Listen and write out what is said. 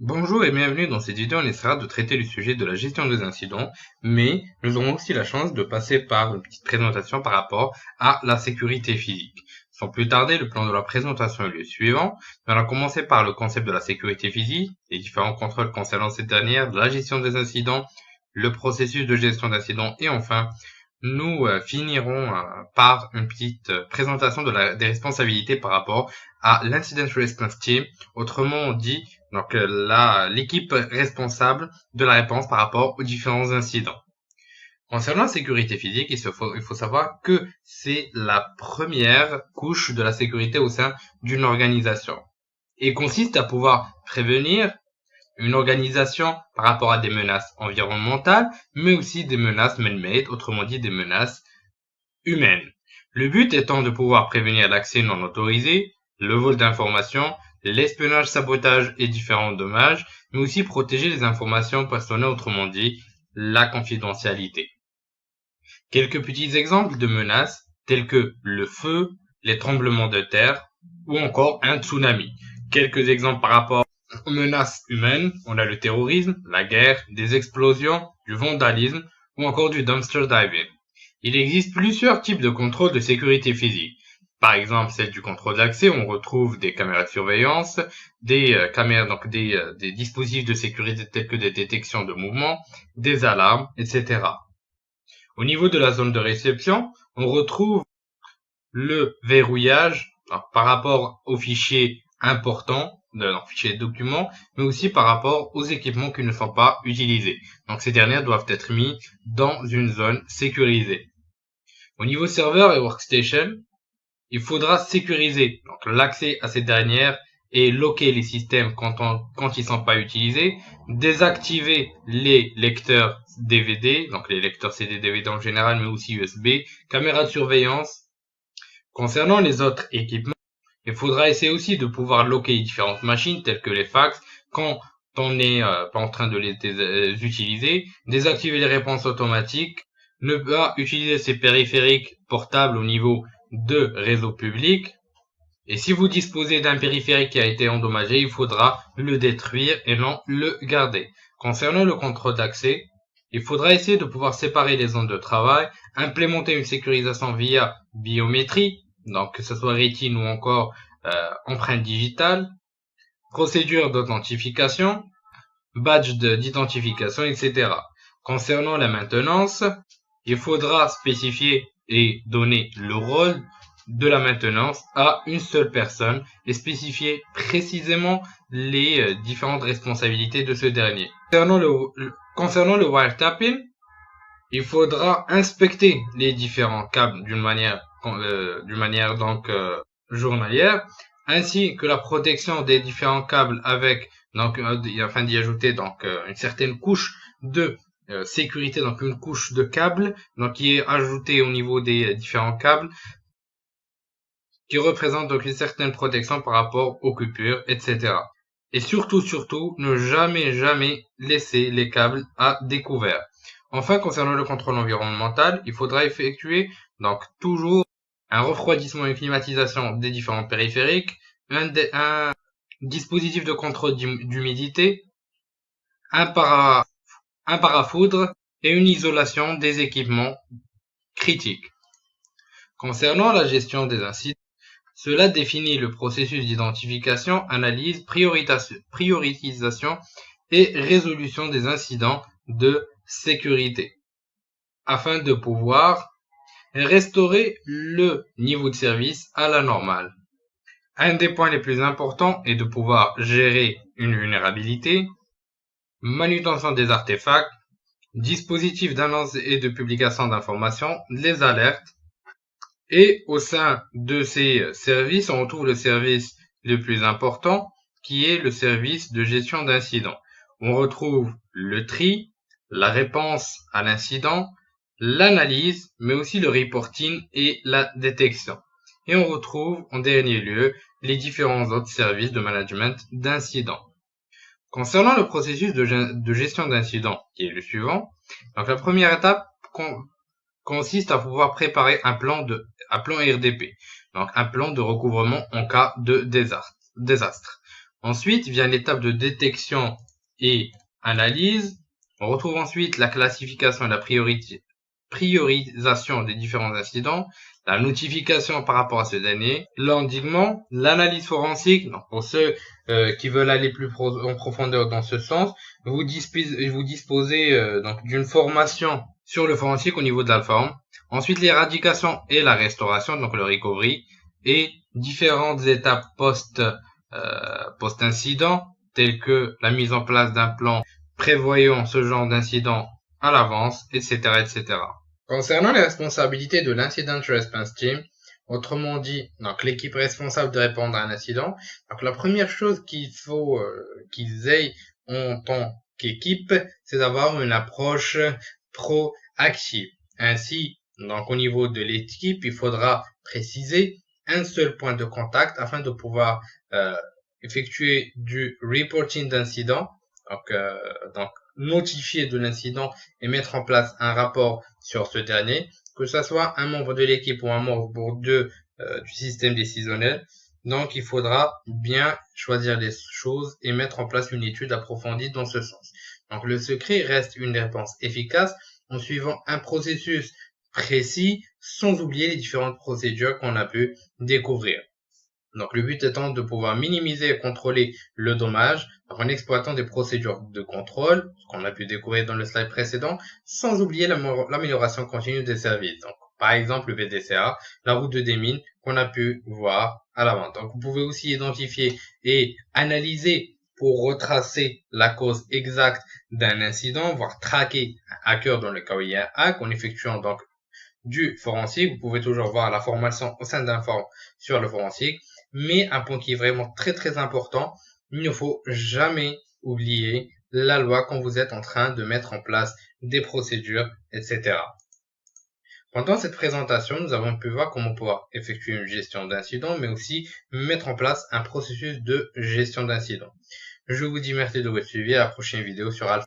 Bonjour et bienvenue dans cette vidéo. On essaiera de traiter le sujet de la gestion des incidents, mais nous aurons aussi la chance de passer par une petite présentation par rapport à la sécurité physique. Sans plus tarder, le plan de la présentation est le suivant. On va commencer par le concept de la sécurité physique, les différents contrôles concernant cette dernière, la gestion des incidents, le processus de gestion d'incidents et enfin, nous finirons par une petite présentation des responsabilités par rapport à l'Incident Response Team, autrement dit, donc l'équipe responsable de la réponse par rapport aux différents incidents. Concernant la sécurité physique, il faut savoir que c'est la première couche de la sécurité au sein d'une organisation et consiste à pouvoir prévenir une organisation par rapport à des menaces environnementales, mais aussi des menaces man-made, autrement dit des menaces humaines. Le but étant de pouvoir prévenir l'accès non autorisé, le vol d'informations, l'espionnage, sabotage et différents dommages, mais aussi protéger les informations personnelles, autrement dit la confidentialité. Quelques petits exemples de menaces tels que le feu, les tremblements de terre ou encore un tsunami. Quelques exemples par rapport aux menaces humaines, on a le terrorisme, la guerre, des explosions, du vandalisme ou encore du dumpster diving. Il existe plusieurs types de contrôles de sécurité physique. Par exemple, celle du contrôle d'accès, on retrouve des caméras de surveillance, des caméras, donc des dispositifs de sécurité tels que des détections de mouvement, des alarmes, etc. Au niveau de la zone de réception, on retrouve le verrouillage par rapport aux fichiers importants, fichiers documents, mais aussi par rapport aux équipements qui ne sont pas utilisés. Donc ces derniers doivent être mis dans une zone sécurisée. Au niveau serveur et workstation, il faudra sécuriser l'accès à ces dernières et loquer les systèmes quand ils sont pas utilisés, désactiver les lecteurs DVD, donc les lecteurs CD, DVD en général, mais aussi USB, caméras de surveillance. Concernant les autres équipements, il faudra essayer aussi de pouvoir loquer les différentes machines telles que les fax quand on n'est pas en train de les utiliser, désactiver les réponses automatiques, ne pas utiliser ces périphériques portables au niveau de réseau public. Et si vous disposez d'un périphérique qui a été endommagé, il faudra le détruire et non le garder. Concernant le contrôle d'accès, il faudra essayer de pouvoir séparer les zones de travail, implémenter une sécurisation via biométrie, donc que ce soit rétine ou encore empreinte digitale, procédure d'authentification, badge d'identification, etc. Concernant la maintenance, il faudra spécifier et donner le rôle de la maintenance à une seule personne et spécifier précisément les différentes responsabilités de ce dernier. Concernant le wiretapping, il faudra inspecter les différents câbles d'une manière journalière, ainsi que la protection des différents câbles avec afin d'y ajouter une certaine couche de sécurité, donc une couche de câble qui est ajoutée au niveau des différents câbles qui représente donc une certaine protection par rapport aux coupures, etc. Et surtout, ne jamais laisser les câbles à découvert. Enfin, concernant le contrôle environnemental, il faudra effectuer donc toujours un refroidissement et climatisation des différents périphériques, un dispositif de contrôle d'humidité, un parafoudre et une isolation des équipements critiques. Concernant la gestion des incidents, cela définit le processus d'identification, analyse, priorisation et résolution des incidents de sécurité afin de pouvoir restaurer le niveau de service à la normale. Un des points les plus importants est de pouvoir gérer une vulnérabilité, manutention des artefacts, dispositifs d'annonce et de publication d'informations, les alertes. Et au sein de ces services, on retrouve le service le plus important qui est le service de gestion d'incidents. On retrouve le tri, la réponse à l'incident, l'analyse, mais aussi le reporting et la détection. Et on retrouve en dernier lieu les différents autres services de management d'incidents. Concernant le processus de gestion d'incidents, qui est le suivant, donc la première étape consiste à pouvoir préparer un plan RDP, donc un plan de recouvrement en cas de désastre. Ensuite vient l'étape de détection et analyse. On retrouve ensuite la classification et la priorisation des différents incidents, la notification par rapport à ce dernier, l'endiguement, l'analyse forensique. Donc pour ceux qui veulent aller plus en profondeur dans ce sens, vous disposez donc d'une formation sur le forensique au niveau de la forme. Ensuite l'éradication et la restauration, donc le recovery, et différentes étapes post-incident, telles que la mise en place d'un plan prévoyant ce genre d'incident à l'avance, etc., etc. Concernant les responsabilités de l'Incident Response Team, autrement dit, donc l'équipe responsable de répondre à un incident, donc la première chose qu'il faut qu'ils aient en tant qu'équipe, c'est d'avoir une approche proactive. Ainsi, donc au niveau de l'équipe, il faudra préciser un seul point de contact afin de pouvoir effectuer du reporting d'incident, donc notifier de l'incident et mettre en place un rapport sur ce dernier, que ce soit un membre de l'équipe ou un membre du système décisionnel. Donc, il faudra bien choisir les choses et mettre en place une étude approfondie dans ce sens. Donc, le secret reste une réponse efficace en suivant un processus précis sans oublier les différentes procédures qu'on a pu découvrir. Donc, le but étant de pouvoir minimiser et contrôler le dommage en exploitant des procédures de contrôle, ce qu'on a pu découvrir dans le slide précédent, sans oublier l'amélioration continue des services. Donc, par exemple, le VDCA, la route de démine qu'on a pu voir à l'avant. Donc, vous pouvez aussi identifier et analyser pour retracer la cause exacte d'un incident, voire traquer un hacker dans le cas où il y a un hack en effectuant donc du forensique. Vous pouvez toujours voir la formation au sein d'un forum sur le forensique. Mais un point qui est vraiment très très important, il ne faut jamais oublier la loi quand vous êtes en train de mettre en place des procédures, etc. Pendant cette présentation, nous avons pu voir comment pouvoir effectuer une gestion d'incident, mais aussi mettre en place un processus de gestion d'incident. Je vous dis merci de votre suivi, à la prochaine vidéo sur Alpha.